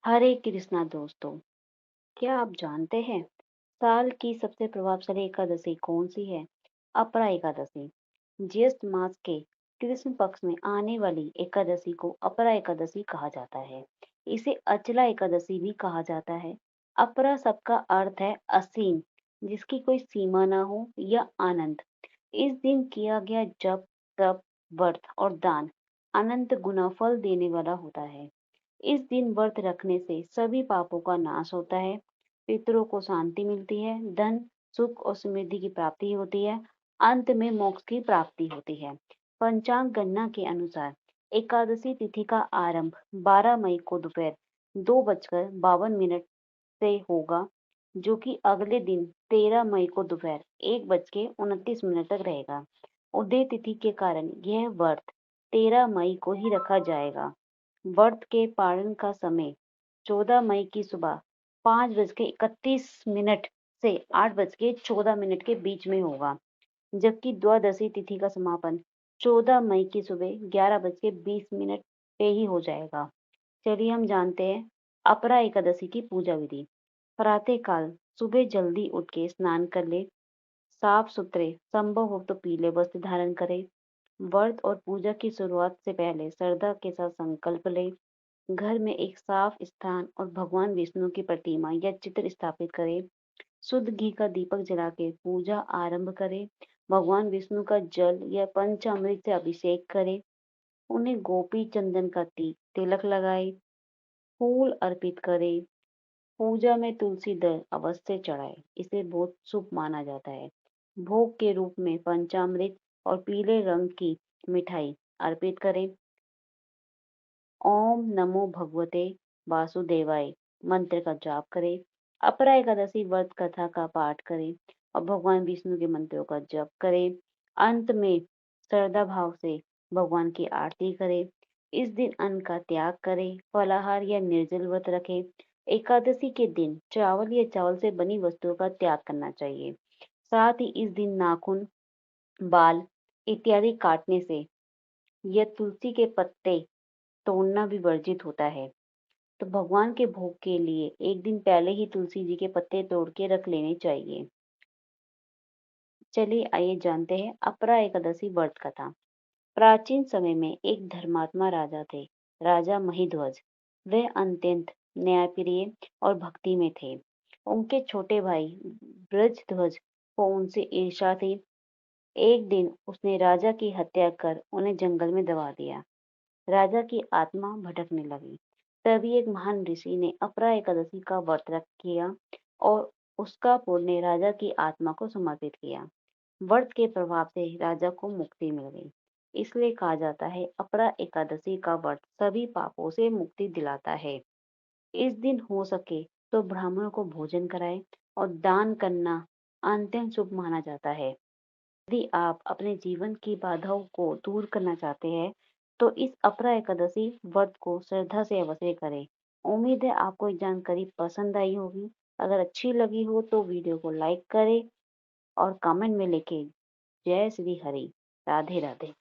हरे कृष्णा दोस्तों, क्या आप जानते हैं साल की सबसे प्रभावशाली एकादशी कौन सी है? अपरा एकादशी। ज्येष्ठ मास के कृष्ण पक्ष में आने वाली एकादशी को अपरा एकादशी कहा जाता है। इसे अचला एकादशी भी कहा जाता है। अपरा शब्द का अर्थ है असीम, जिसकी कोई सीमा ना हो, या आनंद। इस दिन किया गया जप, तप, व्रत और दान अनंत गुना फल देने वाला होता है। इस दिन व्रत रखने से सभी पापों का नाश होता है, पितरों को शांति मिलती है, धन, सुख और समृद्धि की प्राप्ति होती है, अंत में मोक्ष की प्राप्ति होती है। पंचांग गणना के अनुसार एकादशी तिथि का आरंभ 12 मई को दोपहर 2:52 से होगा, जो कि अगले दिन 13 मई को दोपहर 1:29 तक रहेगा। उदय तिथि के कारण यह व्रत 13 मई को ही रखा जाएगा। व्रत के पारण का समय 14 मई की सुबह 5:31 से 8:14 के बीच में होगा, जबकि द्वादशी तिथि का समापन 14 मई की सुबह 11:20 पे ही हो जाएगा। चलिए हम जानते हैं अपरा एकादशी की पूजा विधि। प्रातः काल सुबह जल्दी उठ के स्नान कर ले, साफ सुथरे संभव हो तो पीले वस्त्र धारण करें। व्रत और पूजा की शुरुआत से पहले श्रद्धा के साथ संकल्प ले। घर में एक साफ स्थान और भगवान विष्णु की प्रतिमा या चित्र स्थापित करें। शुद्ध घी का दीपक जला के पूजा आरंभ करें। भगवान विष्णु का जल या पंचामृत से अभिषेक करें। उन्हें गोपी चंदन का तिलक लगाए, फूल अर्पित करें। पूजा में तुलसी दल अवश्य चढ़ाए, इसे बहुत शुभ माना जाता है। भोग के रूप में पंचामृत और पीले रंग की मिठाई अर्पित करें। ओम नमो भगवते वासुदेवाय मंत्र का जाप करें। अपरा एकादशी व्रत कथा का पाठ करें और भगवान विष्णु के मंत्रों का जप करें। अंत में श्रद्धा भाव से भगवान की आरती करें। इस दिन अन्न का त्याग करें, फलाहार या निर्जल व्रत रखें। एकादशी के दिन चावल या चावल से बनी वस्तुओं का त्याग करना चाहिए। साथ ही इस दिन नाखून, बाल इत्यादि काटने से या तुलसी के पत्ते तोड़ना भी वर्जित होता है। तो भगवान के भोग के लिए एक दिन पहले ही तुलसी जी के पत्ते तोड़ के रख लेने चाहिए। चलिए आइए जानते हैं अपरा एकादशी व्रत कथा। प्राचीन समय में एक धर्मात्मा राजा थे, राजा महिध्वज। वे अत्यंत न्यायप्रिय और भक्ति में थे। उनके छोटे भाई ब्रजध्वज को उनसे ईर्ष्या थी। एक दिन उसने राजा की हत्या कर उन्हें जंगल में दबा दिया। राजा की आत्मा भटकने लगी। तभी एक महान ऋषि ने अपरा एकादशी का व्रत रख किया और उसका पुण्य राजा की आत्मा को समर्पित किया। व्रत के प्रभाव से राजा को मुक्ति मिल गई। इसलिए कहा जाता है अपरा एकादशी का व्रत सभी पापों से मुक्ति दिलाता है। इस दिन हो सके तो ब्राह्मणों को भोजन कराएं और दान करना अत्यंत शुभ माना जाता है। यदि आप अपने जीवन की बाधाओं को दूर करना चाहते हैं तो इस अपरा एकादशी व्रत को श्रद्धा से अवश्य करें। उम्मीद है आपको ये जानकारी पसंद आई होगी। अगर अच्छी लगी हो तो वीडियो को लाइक करें और कमेंट में लिखें जय श्री हरि। राधे राधे।